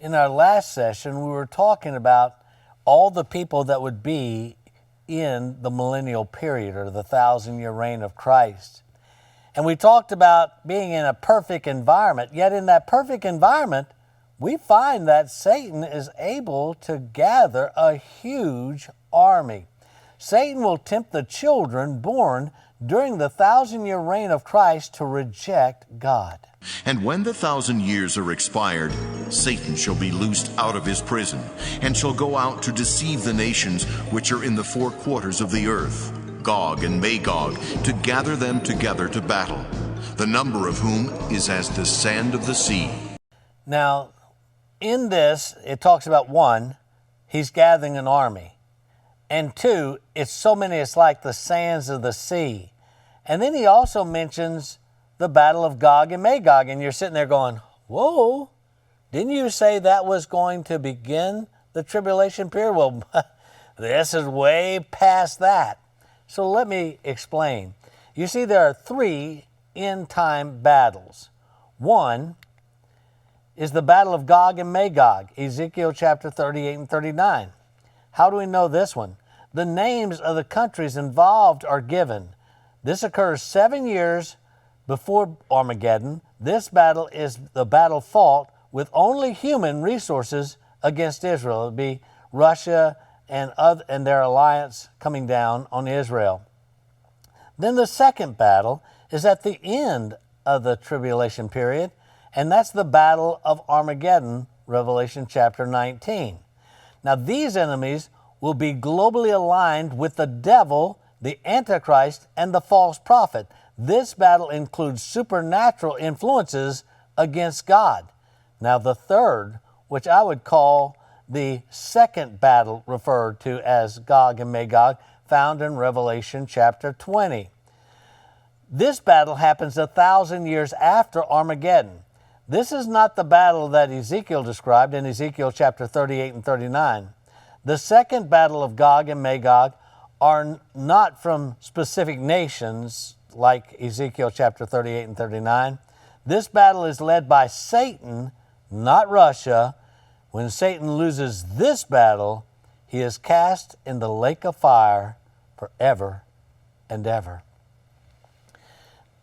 In our last session, we were talking about all the people that would be in the millennial period, or the 1,000-year reign of Christ. And we talked about being in a perfect environment, yet in that perfect environment, we find that Satan is able to gather a huge army. Satan will tempt the children born during the 1,000-year reign of Christ to reject God. And when the 1,000 years are expired, Satan shall be loosed out of his prison, and shall go out to deceive the nations which are in the four quarters of the earth, Gog and Magog, to gather them together to battle, the number of whom is as the sand of the sea. Now, in this, it talks about one, he's gathering an army. And two, it's so many, it's like the sands of the sea. And then he also mentions the battle of Gog and Magog. And you're sitting there going, whoa, didn't you say that was going to begin the tribulation period? Well, this is way past that. So let me explain. You see, there are three end-time battles. One is the battle of Gog and Magog, Ezekiel chapter 38 and 39. How do we know this one? The names of the countries involved are given. This occurs 7 years before Armageddon. This battle is the battle fought with only human resources against Israel. It would be Russia and their alliance coming down on Israel. Then the second battle is at the end of the tribulation period, and that's the battle of Armageddon, Revelation chapter 19. Now these enemies will be globally aligned with the devil, the Antichrist, and the false prophet. This battle includes supernatural influences against God. Now the third, which I would call the second battle referred to as Gog and Magog, found in Revelation chapter 20. This battle happens 1,000 years after Armageddon. This is not the battle that Ezekiel described in Ezekiel chapter 38 and 39. The second battle of Gog and Magog are not from specific nations like Ezekiel chapter 38 and 39. This battle is led by Satan, not Russia. When Satan loses this battle, he is cast in the lake of fire forever and ever.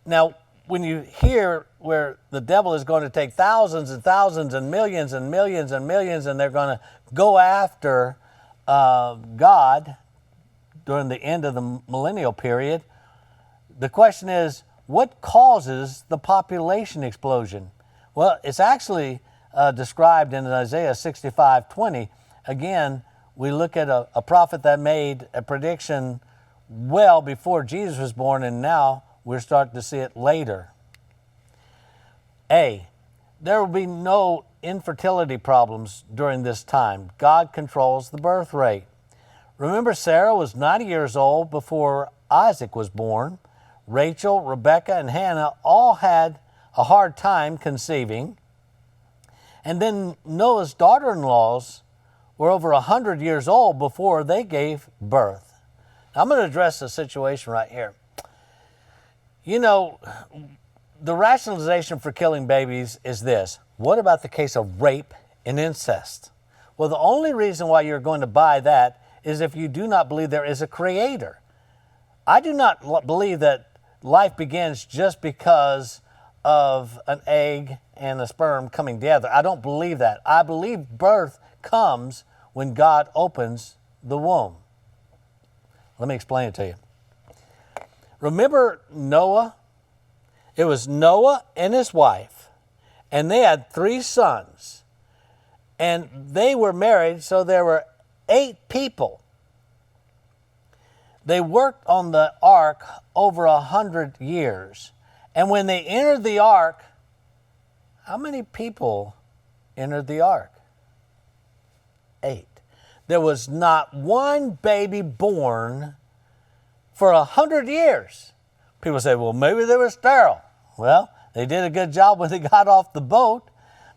Now, when you hear where the devil is going to take thousands and thousands and millions and millions and millions, and they're going to go after God during the end of the millennial period, the question is, what causes the population explosion? Well, it's actually described in Isaiah 65:20. Again, we look at a prophet that made a prediction well before Jesus was born, and now we're starting to see it later. A, there will be no infertility problems during this time. God controls the birth rate. Remember, Sarah was 90 years old before Isaac was born. Rachel, Rebecca, and Hannah all had a hard time conceiving. And then Noah's daughter-in-laws were over 100 years old before they gave birth. Now, I'm going to address the situation right here. You know, the rationalization for killing babies is this. What about the case of rape and incest? Well, the only reason why you're going to buy that is if you do not believe there is a creator. I do not believe that life begins just because of an egg and a sperm coming together. I don't believe that. I believe birth comes when God opens the womb. Let me explain it to you. Remember Noah? It was Noah and his wife, and they had 3 sons. And they were married, so there were 8 people. They worked on the ark over 100 years. And when they entered the ark, how many people entered the ark? 8. There was not one baby born for 100 years. People say, well, maybe they were sterile. Well, they did a good job when they got off the boat.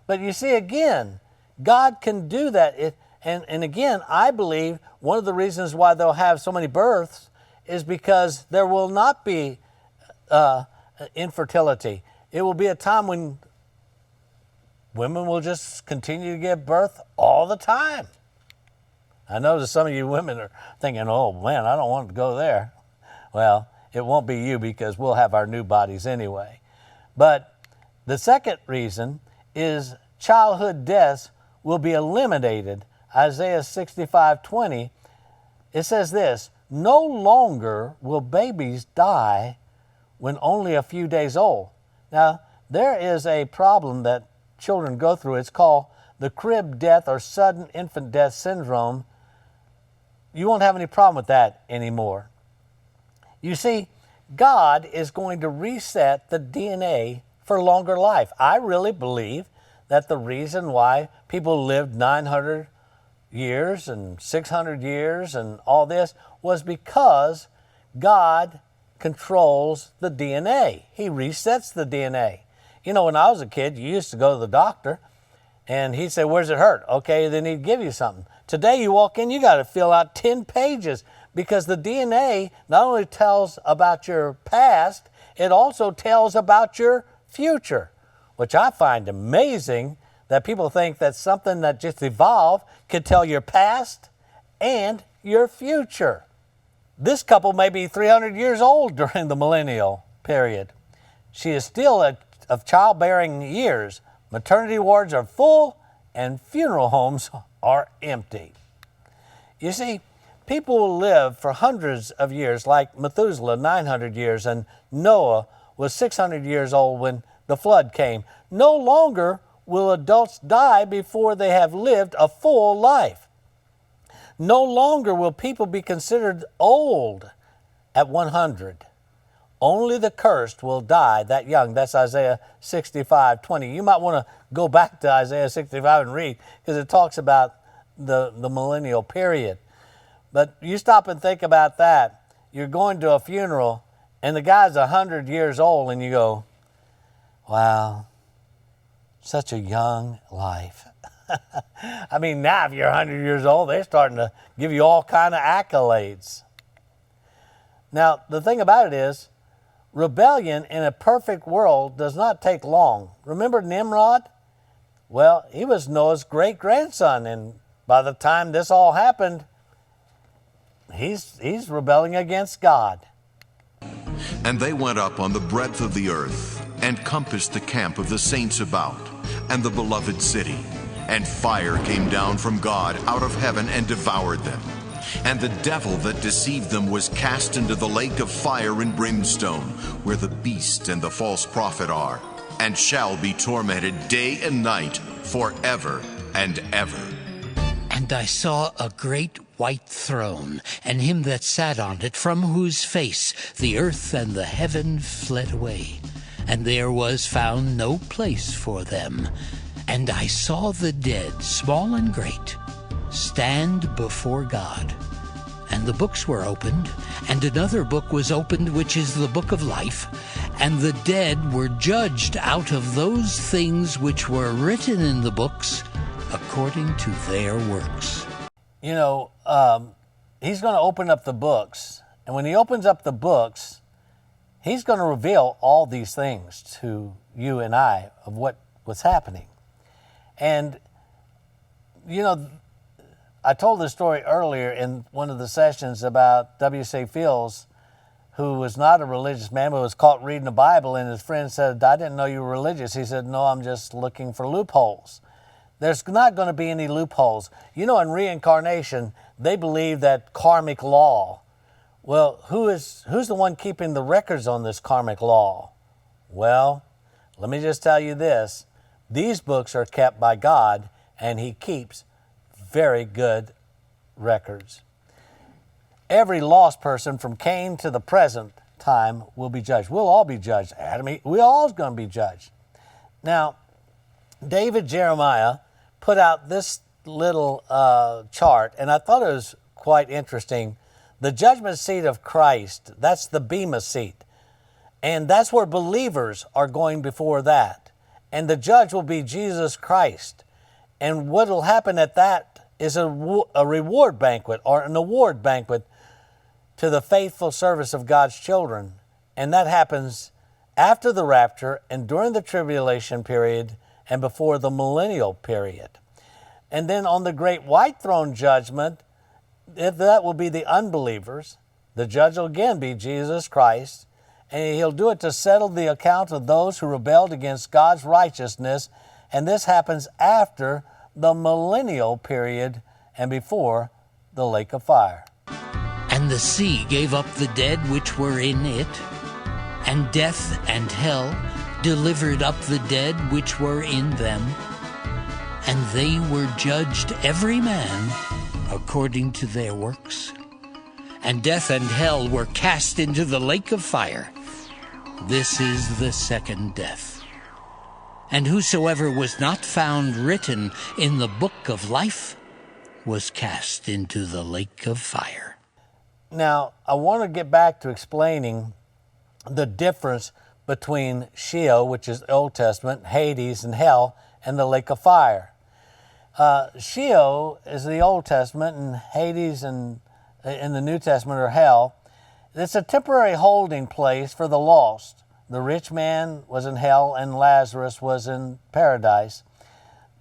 But you see, again, God can do that. And again, I believe one of the reasons why they'll have so many births is because there will not be infertility. It will be a time when women will just continue to give birth all the time. I know that some of you women are thinking, oh man, I don't want to go there. Well, it won't be you because we'll have our new bodies anyway. But the second reason is childhood deaths will be eliminated. Isaiah 65:20, it says this, no longer will babies die when only a few days old. Now, there is a problem that children go through. It's called the crib death or sudden infant death syndrome. You won't have any problem with that anymore. You see, God is going to reset the DNA for longer life. I really believe that the reason why people lived 900 years and 600 years and all this was because God controls the DNA. He resets the DNA. You know, when I was a kid, you used to go to the doctor and he'd say, where's it hurt? Okay, then he'd give you something. Today you walk in, you got to fill out 10 pages because the DNA not only tells about your past, it also tells about your future, which I find amazing that people think that something that just evolved could tell your past and your future. This couple may be 300 years old during the millennial period. She is still of childbearing years. Maternity wards are full and funeral homes are empty. You see, people will live for hundreds of years, like Methuselah, 900 years, and Noah was 600 years old when the flood came. No longer will adults die before they have lived a full life. No longer will people be considered old at 100. Only the cursed will die that young. That's Isaiah 65:20. You might want to go back to Isaiah 65 and read because it talks about the millennial period. But you stop and think about that. You're going to a funeral and the guy's 100 years old and you go, wow, such a young life. I mean, now if you're 100 years old, they're starting to give you all kind of accolades. Now, the thing about it is, rebellion in a perfect world does not take long. Remember Nimrod? Well, he was Noah's great-grandson, and by the time this all happened, he's rebelling against God. And they went up on the breadth of the earth, and compassed the camp of the saints about, and the beloved city. And fire came down from God out of heaven and devoured them. And the devil that deceived them was cast into the lake of fire and brimstone, where the beast and the false prophet are, and shall be tormented day and night forever and ever. And I saw a great white throne, and him that sat on it, from whose face the earth and the heaven fled away, and there was found no place for them. And I saw the dead, small and great, stand before God. And the books were opened, and another book was opened, which is the book of life. And the dead were judged out of those things which were written in the books, according to their works. You know, he's going to open up the books. And when he opens up the books, he's going to reveal all these things to you and I of what's happening. And, you know, I told this story earlier in one of the sessions about W.C. Fields, who was not a religious man, but was caught reading the Bible, and his friend said, I didn't know you were religious. He said, no, I'm just looking for loopholes. There's not going to be any loopholes. You know, in reincarnation, they believe that karmic law. Well, who's the one keeping the records on this karmic law? Well, let me just tell you this. These books are kept by God, and he keeps very good records. Every lost person from Cain to the present time will be judged. We'll all be judged. Adam, we all going to be judged. Now, David Jeremiah put out this little chart, and I thought it was quite interesting. The judgment seat of Christ, that's the Bema seat. And that's where believers are going before that. And the judge will be Jesus Christ. And what will happen at that is a reward banquet or an award banquet to the faithful service of God's children. And that happens after the rapture and during the tribulation period and before the millennial period. And then on the great white throne judgment, if that will be the unbelievers, the judge will again be Jesus Christ, and he'll do it to settle the account of those who rebelled against God's righteousness, and this happens after the millennial period and before the lake of fire. And the sea gave up the dead which were in it, and death and hell delivered up the dead which were in them, and they were judged every man according to their works. And death and hell were cast into the lake of fire. This is the second death. And whosoever was not found written in the book of life was cast into the lake of fire. Now, I want to get back to explaining the difference between Sheol, which is Old Testament, Hades and hell, and the lake of fire. Sheol is the Old Testament, and Hades in the New Testament are hell. It's a temporary holding place for the lost. The rich man was in hell and Lazarus was in paradise.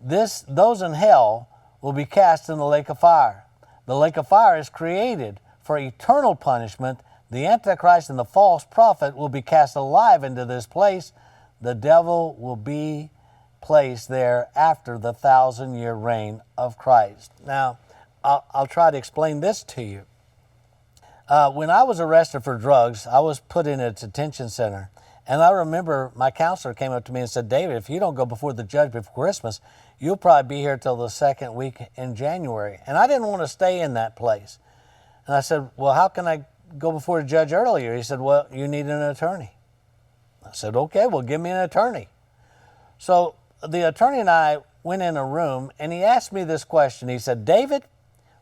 Those in hell will be cast in the lake of fire. The lake of fire is created for eternal punishment. The Antichrist and the false prophet will be cast alive into this place. The devil will be placed there after the 1,000-year reign of Christ. Now, I'll try to explain this to you. When I was arrested for drugs, I was put in a detention center. And I remember my counselor came up to me and said, David, if you don't go before the judge before Christmas, you'll probably be here till the second week in January. And I didn't want to stay in that place. And I said, well, how can I go before the judge earlier? He said, well, you need an attorney. I said, okay, well, give me an attorney. So the attorney and I went in a room, and he asked me this question. He said, David,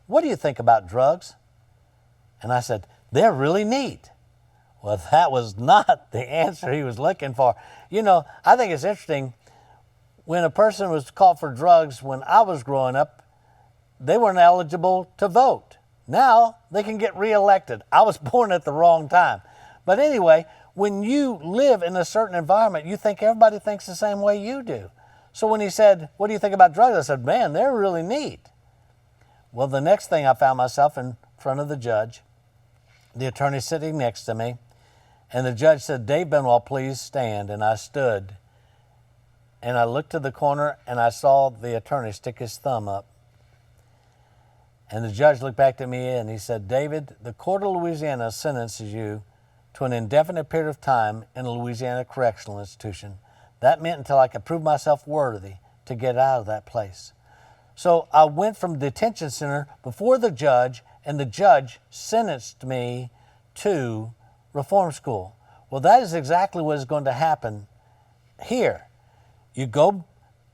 what do you think about drugs? And I said, they're really neat. Well, that was not the answer he was looking for. You know, I think it's interesting. When a person was caught for drugs when I was growing up, they weren't eligible to vote. Now they can get reelected. I was born at the wrong time. But anyway, when you live in a certain environment, you think everybody thinks the same way you do. So when he said, what do you think about drugs? I said, man, they're really neat. Well, the next thing I found myself in front of the judge, the attorney sitting next to me, and the judge said, Dave Benwell, please stand. And I stood, and I looked to the corner, and I saw the attorney stick his thumb up. And the judge looked back at me, and he said, David, the court of Louisiana sentences you to an indefinite period of time in a Louisiana correctional institution. That meant until I could prove myself worthy to get out of that place. So I went from detention center before the judge, and the judge sentenced me to reform school. Well, that is exactly what is going to happen here. You go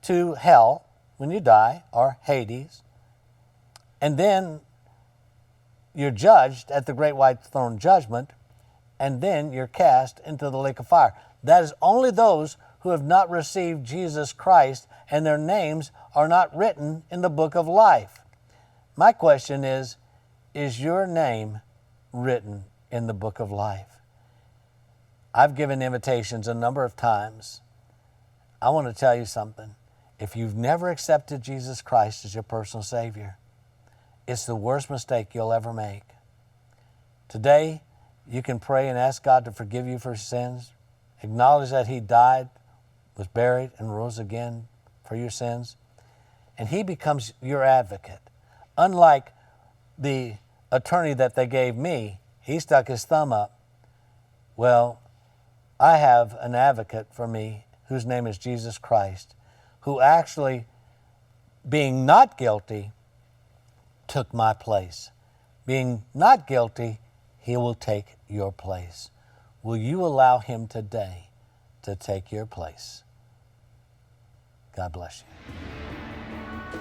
to hell when you die, or Hades, and then you're judged at the great white throne judgment, and then you're cast into the lake of fire. That is only those who have not received Jesus Christ and their names are not written in the book of life. My question is your name written in the book of life? I've given invitations a number of times. I want to tell you something. If you've never accepted Jesus Christ as your personal Savior, it's the worst mistake you'll ever make. Today, you can pray and ask God to forgive you for your sins. Acknowledge that He died, was buried, and rose again for your sins. And He becomes your advocate. Unlike the attorney that they gave me, he stuck his thumb up. Well, I have an advocate for me whose name is Jesus Christ, who actually, being not guilty, took my place. Being not guilty, He will take your place. Will you allow Him today to take your place? God bless you.